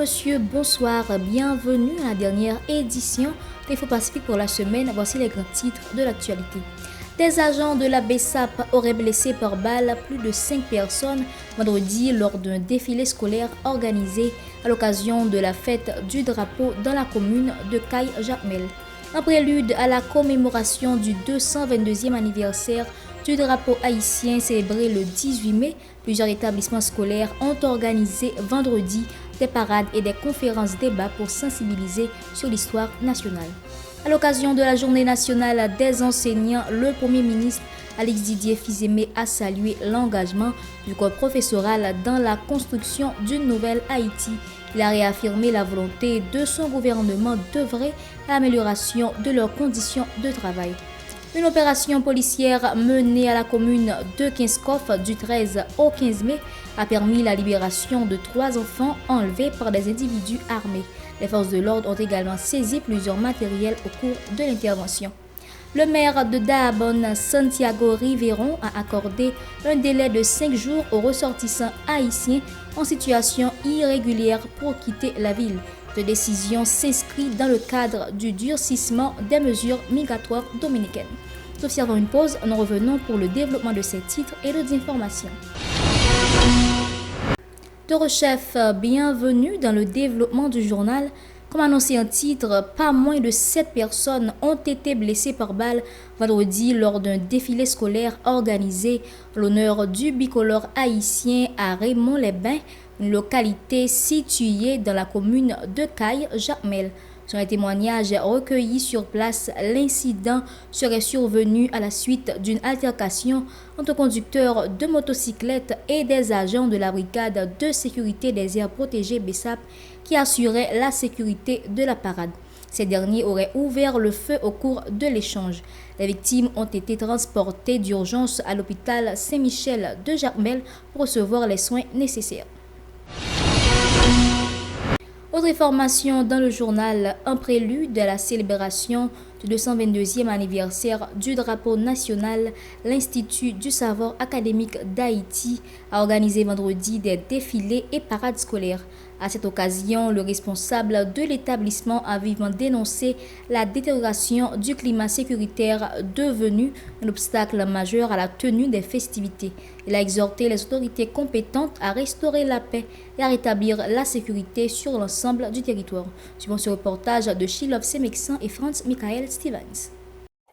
monsieur, bonsoir, bienvenue à la dernière édition d'Info Pacifique pour la semaine. Voici les grands titres de l'actualité. Des agents de la BESAP auraient blessé par balle plus de 5 personnes vendredi lors d'un défilé scolaire organisé à l'occasion de la fête du drapeau dans la commune de Caille-Jacmel. En prélude à la commémoration du 222e anniversaire du drapeau haïtien célébré le 18 mai, plusieurs établissements scolaires ont organisé vendredi des parades et des conférences-débats pour sensibiliser sur l'histoire nationale. À l'occasion de la Journée nationale des enseignants, le Premier ministre Alex Didier Fils-Aimé a salué l'engagement du corps professoral dans la construction d'une nouvelle Haïti. Il a réaffirmé la volonté de son gouvernement d'œuvrer à l'amélioration de leurs conditions de travail. Une opération policière menée à la commune de Kinskov du 13 au 15 mai a permis la libération de 3 enfants enlevés par des individus armés. Les forces de l'ordre ont également saisi plusieurs matériels au cours de l'intervention. Le maire de Dahabon, Santiago Riveron, a accordé un délai de 5 jours aux ressortissants haïtiens en situation irrégulière pour quitter la ville. Cette décision s'inscrit dans le cadre du durcissement des mesures migratoires dominicaines. Observons une pause, nous revenons pour le développement de ces titres et d'autres informations. Chef, bienvenue dans le développement du journal. Comme annoncé en titre, pas moins de 7 personnes ont été blessées par balle vendredi lors d'un défilé scolaire organisé en l'honneur du bicolore haïtien à Raymond-les-Bains, une localité située dans la commune de Caille-Jacmel. Sur un témoignage recueilli sur place, l'incident serait survenu à la suite d'une altercation entre conducteurs de motocyclettes et des agents de la brigade de sécurité des aires protégées BESAP qui assuraient la sécurité de la parade. Ces derniers auraient ouvert le feu au cours de l'échange. Les victimes ont été transportées d'urgence à l'hôpital Saint-Michel de Jacmel pour recevoir les soins nécessaires. Autre information dans le journal, en prélude à la célébration du 222e anniversaire du drapeau national, l'Institut du savoir académique d'Haïti a organisé vendredi des défilés et parades scolaires. À cette occasion, le responsable de l'établissement a vivement dénoncé la détérioration du climat sécuritaire devenu un obstacle majeur à la tenue des festivités. Il a exhorté les autorités compétentes à restaurer la paix et à rétablir la sécurité sur l'ensemble du territoire. Suivons ce reportage de Shilov Semeksan et Franz Michael Stevens.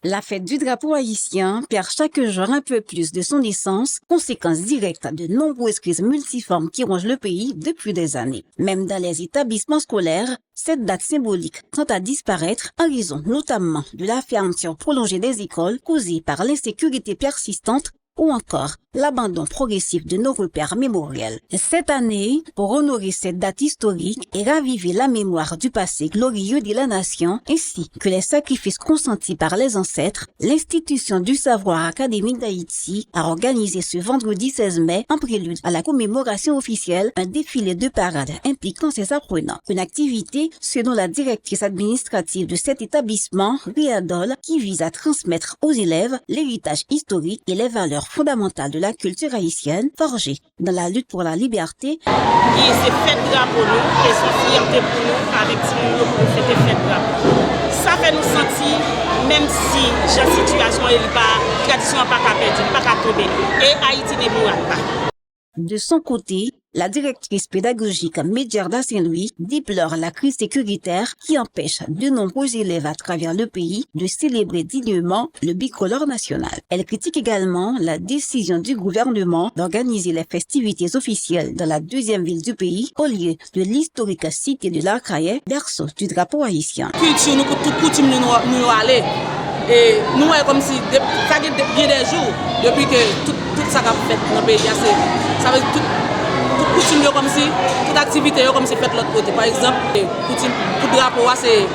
La fête du drapeau haïtien perd chaque jour un peu plus de son essence, conséquence directe de nombreuses crises multiformes qui rongent le pays depuis des années. Même dans les établissements scolaires, cette date symbolique tend à disparaître en raison notamment de la fermeture prolongée des écoles causée par l'insécurité persistante ou encore l'abandon progressif de nos repères mémoriels. Cette année, pour honorer cette date historique et raviver la mémoire du passé glorieux de la nation, ainsi que les sacrifices consentis par les ancêtres, l'Institution du savoir académique d'Haïti a organisé ce vendredi 16 mai, en prélude à la commémoration officielle, un défilé de parade impliquant ses apprenants. Une activité, selon la directrice administrative de cet établissement, Ria Dole, qui vise à transmettre aux élèves l'héritage historique et les valeurs fondamentales de la culture haïtienne forgée dans la lutte pour la liberté. Et c'est fête drapeau nous, et c'est fierté pour nous avec Timon pour fêter fête drapeau. Ça fait nous sentir, même si la situation n'est pas, la tradition n'est pas perdue, pas tomber, et Haïti ne mourra pas. De son côté, la directrice pédagogique Medjarda Saint-Louis déplore la crise sécuritaire qui empêche de nombreux élèves à travers le pays de célébrer dignement le bicolore national. Elle critique également la décision du gouvernement d'organiser les festivités officielles dans la deuxième ville du pays au lieu de l'historique cité de l'Arcaïe, berceau du drapeau haïtien. Culture, nous toute coutume nous aller. Et nous, comme si ça fait bien des jours depuis que tout ça a fait dans le pays. Ça veut dire toute coutume comme si, toute activité comme si fait de l'autre côté. Par exemple, tout drapeau, c'est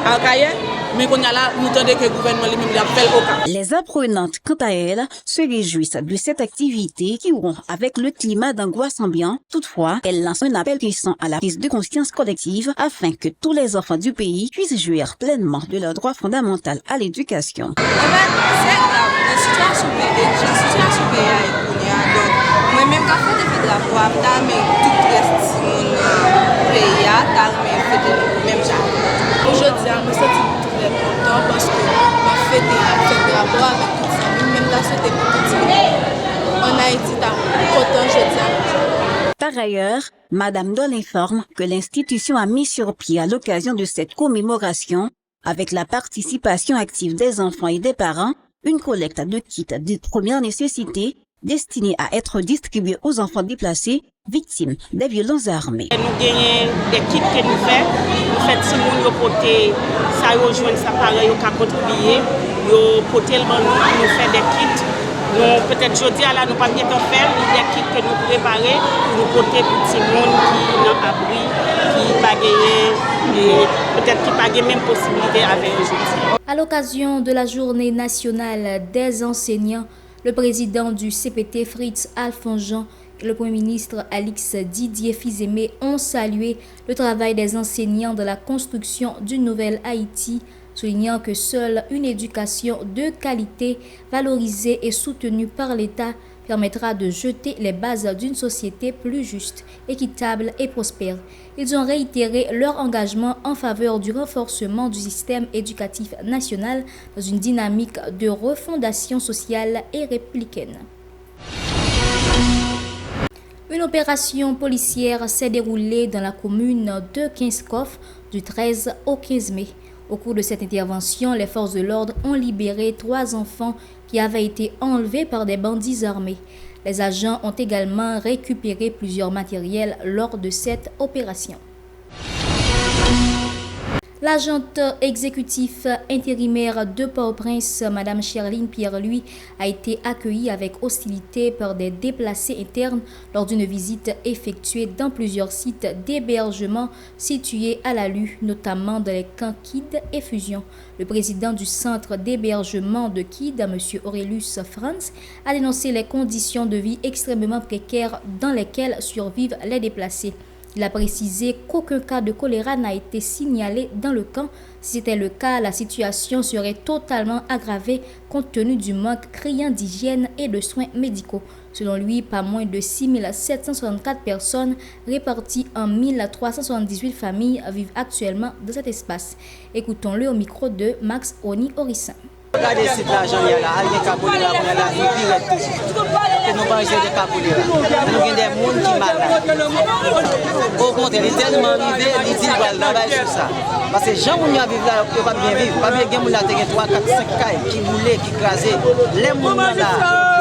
en cahier, mais qu'on a là, nous attendons que le gouvernement lui-même l'appelle au cas. Les apprenantes, quant à elles, se réjouissent de cette activité qui rompt avec le climat d'angoisse ambiant. Toutefois, elles lancent un appel puissant à la prise de conscience collective afin que tous les enfants du pays puissent jouir pleinement de leur droit fondamental à l'éducation. C'est grave, la situation est moi-même, quand je fais des drapeaux, mais tout reste pays, t'as fait même genre. Aujourd'hui, je me sens très content parce que ma fête est rapport avec toute ça. Même là, c'était petit. En Haïti, t'as content aujourd'hui. Par ailleurs, Madame Doll informe que l'institution a mis sur pied à l'occasion de cette commémoration, avec la participation active des enfants et des parents, une collecte de kits de première nécessité destinée à être distribuée aux enfants déplacés victimes des violences armées. Nous gagnons des kits que nous faisons. Nous faisons si nous porter ça, nous joignent ça pareil, nous contribuer, nous porter le nous faisons des kits. Nous peut-être aujourd'hui là nous pas bien faire des kits que nous préparer pour nous porter pour ces monde qui n'ont abri, qui pas gagné et peut-être qui pas gagné même possibilité avec aujourd'hui. À l'occasion de la journée nationale des enseignants, le président du CPT Fritz Alphonse Jean et le Premier ministre Alix Didier Fils-Aimé ont salué le travail des enseignants dans la construction d'une nouvelle Haïti, soulignant que seule une éducation de qualité, valorisée et soutenue par l'État permettra de jeter les bases d'une société plus juste, équitable et prospère. Ils ont réitéré leur engagement en faveur du renforcement du système éducatif national dans une dynamique de refondation sociale et républicaine. Une opération policière s'est déroulée dans la commune de Kinskov du 13 au 15 mai. Au cours de cette intervention, les forces de l'ordre ont libéré 3 enfants qui avaient été enlevés par des bandits armés. Les agents ont également récupéré plusieurs matériels lors de cette opération. L'agente exécutif intérimaire de Port-au-Prince, Mme Cherline Pierre-Louis, a été accueillie avec hostilité par des déplacés internes lors d'une visite effectuée dans plusieurs sites d'hébergement situés à la Lue, notamment dans les camps Kid et Fusion. Le président du centre d'hébergement de Kid, M. Aurelius Franz, a dénoncé les conditions de vie extrêmement précaires dans lesquelles survivent les déplacés. Il a précisé qu'aucun cas de choléra n'a été signalé dans le camp. Si c'était le cas, la situation serait totalement aggravée compte tenu du manque criant d'hygiène et de soins médicaux. Selon lui, pas moins de 6 764 personnes réparties en 1378 familles vivent actuellement dans cet espace. Écoutons-le au micro de Max Oni Orissin. Regardez si l'argent est là, il y a des capoléra, il y a des nous pas essayer de capoléra. Nous avons des gens qui sont malades. Au contraire, il est tellement arrivé, il dit qu'il va travailler sur ça. Parce que les gens qui vivent là, ils ne peuvent pas bien vivre. Pas bien que les gens qui 3, 4, 5 cailles, qui roulent, qui crasent. Les gens là,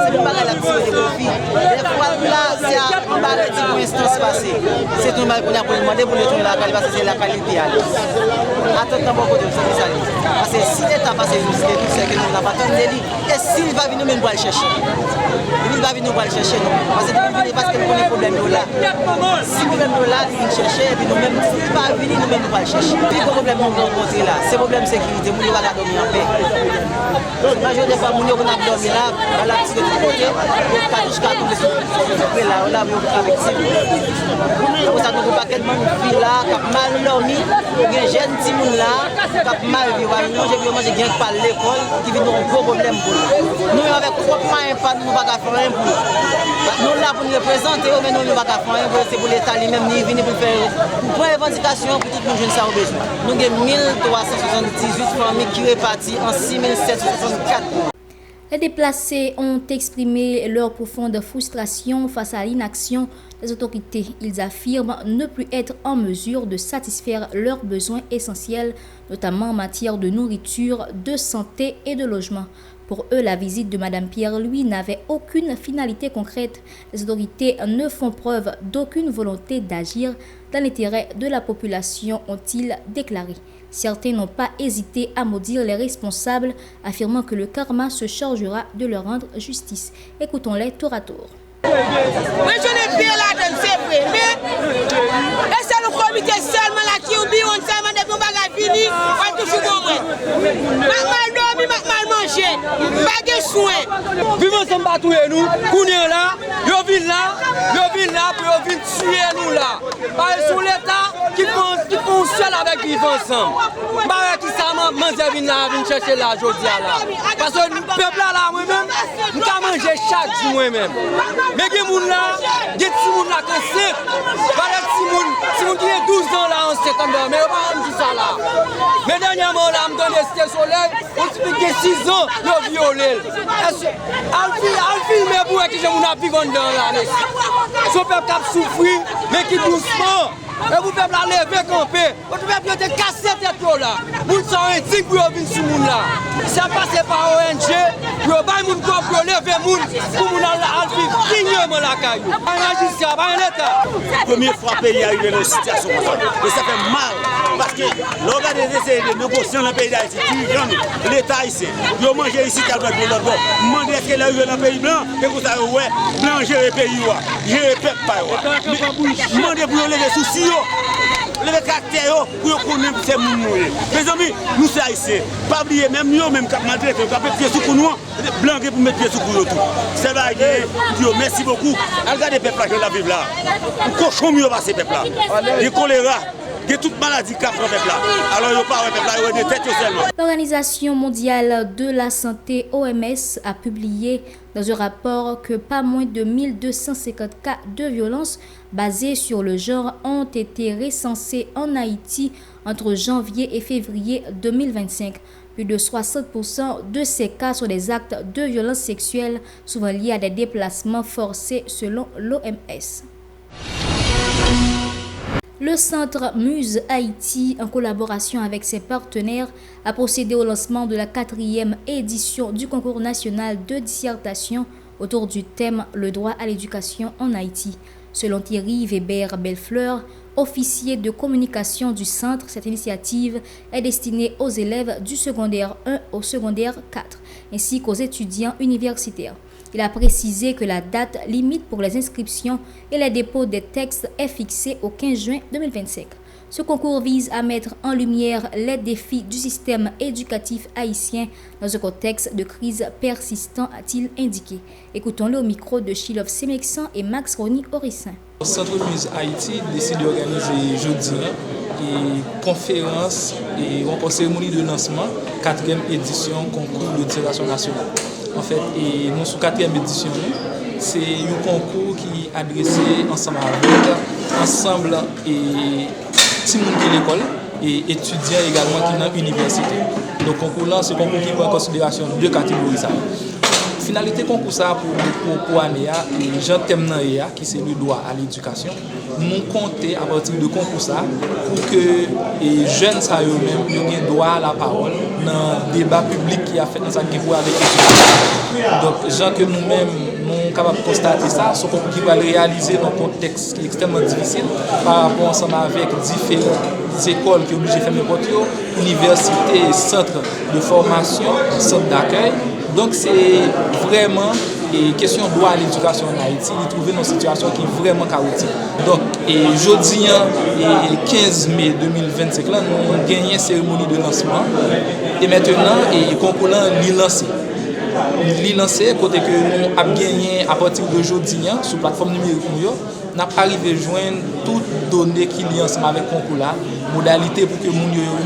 c'est pas la tirer des profits. Les fois là, c'est un barrage pour instance passée. C'est tout mal qu'on a pour demander pour le tourner la qualité, parce que c'est la qualité. Attends, beaucoup de choses. Parce que si l'État passe une visite, c'est que nous n'avons pas entendu. Et s'il va venir, nous va le chercher. Il va venir nous le chercher. Parce que nous connaissons le problème là. Si le problème là, il vient chercher, et puis nous-mêmes, s'il va venir, nous-mêmes, nous va le chercher. Puis le problème que nous rencontrons là, c'est le problème de sécurité. Nous ne pouvons pas dormir en paix. La majorité des fois, nous ne pouvons pas dormir là, on l'a tiré de côté, on a jusqu'à tout le souffle là, on l'a mis avec ça. Donc ça nous pas tellement de filles là, qui ont mal dormi, des jeunes petits gens là, qui ont mal vécu. Nous, j'ai bien par l'école, qui vivent un gros problème pour nous. Nous, avec trop de moyens, nous ne pouvons pas faire rien pour nous. Nous là pour nous représenter, mais nous ne pouvons pas faire rien pour c'est pour l'État lui-même, ni venir pour faire une revendication pour tout le monde, je ne sais pas besoin. Nous avons 1378 familles qui réparties en 6764. Les déplacés ont exprimé leur profonde frustration face à l'inaction des autorités. Ils affirment ne plus être en mesure de satisfaire leurs besoins essentiels, notamment en matière de nourriture, de santé et de logement. Pour eux, la visite de Mme Pierre-Louis n'avait aucune finalité concrète. Les autorités ne font preuve d'aucune volonté d'agir dans l'intérêt de la population, ont-ils déclaré. Certains n'ont pas hésité à maudire les responsables, affirmant que le karma se chargera de leur rendre justice. Écoutons-les tour à tour. Moi, je n'ai pas là de c'est vrai, mais c'est le comité seulement là qui oublie, on seulement des bons bagages finis, on touche au moins. Mal dormi, mal mangé, pas de soin. Vivons ensemble battre nous, qu'on est là, yo vinn là pour yo vinn tuer nous là. Parce que l'État qui font seul avec vivre ensemble. Bah qui ça manger vinn là, vinn chercher là jodi là. Parce que le peuple là moi-même, nous ka manger chaque jour moi-même. Mais gen moun là, gen ti moun là que c'est voilà si moun qui a 12 ans là en septembre, mais pas on dit ça là. Mais dernièrement là, me donne Cité Soleil, on dit que 6 ans yo violé. Alfi mais pour que je moun a vivre dans là. Son peuple a souffert, mais qui doucement. Et vous peuple a levé camper. Votre peuple a cassé tête là. Vous sont indignes pour venir sur moun là. Ça passe par ONG, pour bailler moun corps pour lever moun pour moun a vivre dignement la caillou. Un magistrat, pas un état. Première fois pays arrivé dans une situation comme ça. Et ça fait mal parce que l'organisation de négociations dans le pays d'Haïti, l'État ici, ils ont mangé ici tellement de l'autre bord. Demandez est-ce qu'elle arrive dans le pays blanc et vous savez ouais, blanc gérer le pays gérer peuple pas. Demandez pour lever soucis. Les caractères pour connaître ces gens. Mes amis, nous sommes ici. Pas oublier, même nous, même quand malgré que nous avons pied sous nous, blanc pour mettre pied sous nous tout. C'est vrai, merci beaucoup. Regardez les peuples qui la vivent là. Le cochon mieux va ces peuples là. Le choléra. Il y a toute maladie qui a pris là. Alors, il n'y a pas de peuple là, il y a des têtes seulement. L'Organisation mondiale de la santé OMS a publié dans un rapport que pas moins de 1250 cas de violence basés sur le genre ont été recensés en Haïti entre janvier et février 2025. Plus de 60% de ces cas sont des actes de violence sexuelle, souvent liés à des déplacements forcés selon l'OMS. Le Centre Muse Haïti, en collaboration avec ses partenaires, a procédé au lancement de la 4e édition du concours national de dissertation autour du thème « Le droit à l'éducation en Haïti ». Selon Thierry Weber-Bellefleur, officier de communication du centre, cette initiative est destinée aux élèves du secondaire 1 au secondaire 4, ainsi qu'aux étudiants universitaires. Il a précisé que la date limite pour les inscriptions et les dépôts des textes est fixée au 15 juin 2025. Ce concours vise à mettre en lumière les défis du système éducatif haïtien dans un contexte de crise persistant, a-t-il indiqué. Écoutons-le au micro de Chilov Semexan et Max Rony Orissin. Le Centre Muse Haïti décide d'organiser jeudi une conférence et une cérémonie de lancement 4e édition concours de dissertation nationale. En fait, et nous sous 4e édition, c'est un concours qui est adressé ensemble et tout le monde qui est l'école et étudiants également qui sont dans l'université. Donc, concours là, c'est un concours qui prend en considération deux catégories. Finalité concours ça pour l'année, et Jean thème qui c'est le droit à l'éducation. Nous comptons à partir de concours ça pour que les jeunes ça eux-mêmes aient droit à la parole dans le débat public qui a fait dans sa avec l'éducation. Donc, gens que nous-mêmes nous sommes capables de constater ça, ce concours qui va le réaliser dans un contexte qui est extrêmement difficile par rapport ensemble avec différentes écoles qui sont obligées de fermer les portes, universités, centres de formation, centres d'accueil. Donc c'est vraiment une question de droit à l'éducation en Haïti, de trouver une situation qui est vraiment chaotique. Donc, jeudi, et 15 mai 2025, là, nous avons gagné une cérémonie de lancement. Et maintenant, le concours est lancé. Il est lancé, côté que nous avons gagné à partir de jeudi, sur la plateforme numérique, nous avons arrivé à joindre toutes les données qui sont ensemble avec le concours là, modalité pour que les gens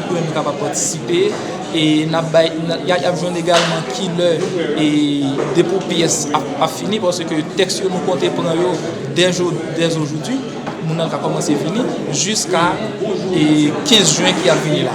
soient capables de participer. Et il y a besoin également qui et dépôt pièces à fini parce que le texte nous comptons prendre dès aujourd'hui, nous avons commencé à finir jusqu'à 15 juin qui a fini là.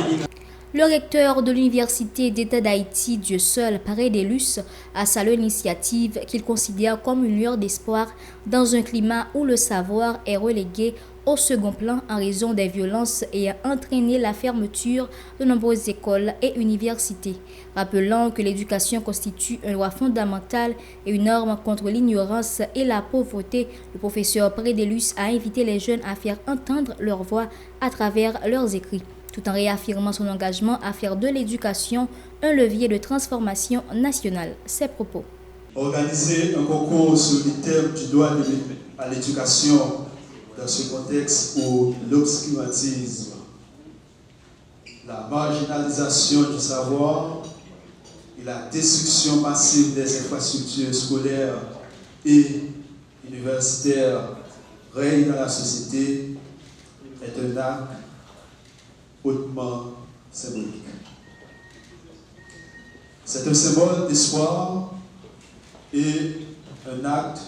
Le recteur de l'Université d'État d'Haïti, Dieu seul, Paredelus, a salué l'initiative qu'il considère comme une lueur d'espoir dans un climat où le savoir est relégué au second plan en raison des violences et a entraîné la fermeture de nombreuses écoles et universités. Rappelant que l'éducation constitue un droit fondamental et une norme contre l'ignorance et la pauvreté, le professeur Paredelus a invité les jeunes à faire entendre leur voix à travers leurs écrits, tout en réaffirmant son engagement à faire de l'éducation un levier de transformation nationale. Ses propos. Organiser un concours sur le thème du droit à l'éducation dans ce contexte où l'obscurantisme, la marginalisation du savoir et la destruction massive des infrastructures scolaires et universitaires règne dans la société est un acte hautement symbolique. C'est un symbole d'espoir et un acte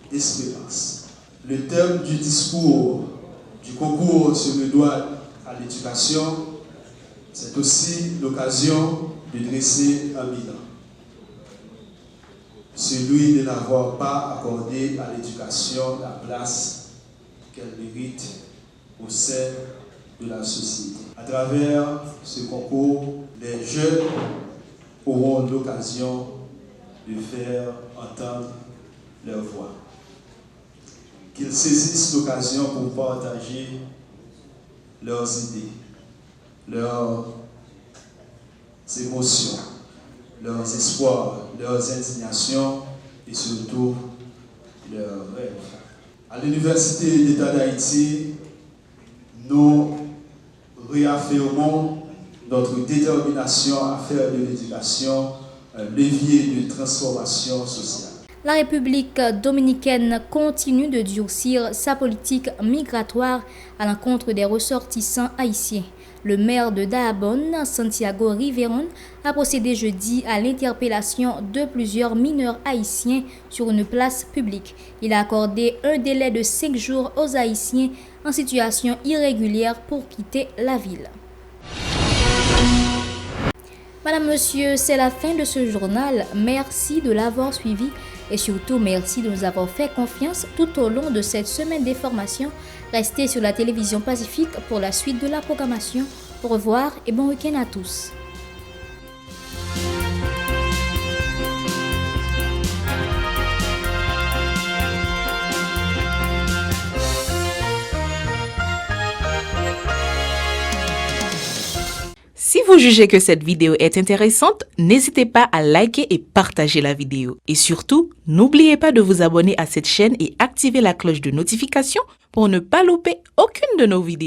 d'espérance. Le thème du discours du concours sur le droit à l'éducation, c'est aussi l'occasion de dresser un bilan. Celui de n'avoir pas accordé à l'éducation la place qu'elle mérite au sein de la société. À travers ce concours, les jeunes auront l'occasion de faire entendre leur voix. Qu'ils saisissent l'occasion pour partager leurs idées, leurs émotions, leurs espoirs, leurs indignations et surtout leurs rêves. À l'Université d'État d'Haïti, nous réaffirmons notre détermination à faire de l'éducation un levier de transformation sociale. La République dominicaine continue de durcir sa politique migratoire à l'encontre des ressortissants haïtiens. Le maire de Dajabón, Santiago Riveron, a procédé jeudi à l'interpellation de plusieurs mineurs haïtiens sur une place publique. Il a accordé un délai de 5 jours aux Haïtiens en situation irrégulière pour quitter la ville. Madame, Monsieur, c'est la fin de ce journal. Merci de l'avoir suivi et surtout merci de nous avoir fait confiance tout au long de cette semaine d'information. Restez sur la télévision Pacifique pour la suite de la programmation. Au revoir et bon week-end à tous. Si vous jugez que cette vidéo est intéressante, n'hésitez pas à liker et partager la vidéo. Et surtout, n'oubliez pas de vous abonner à cette chaîne et activer la cloche de notification pour ne pas louper aucune de nos vidéos.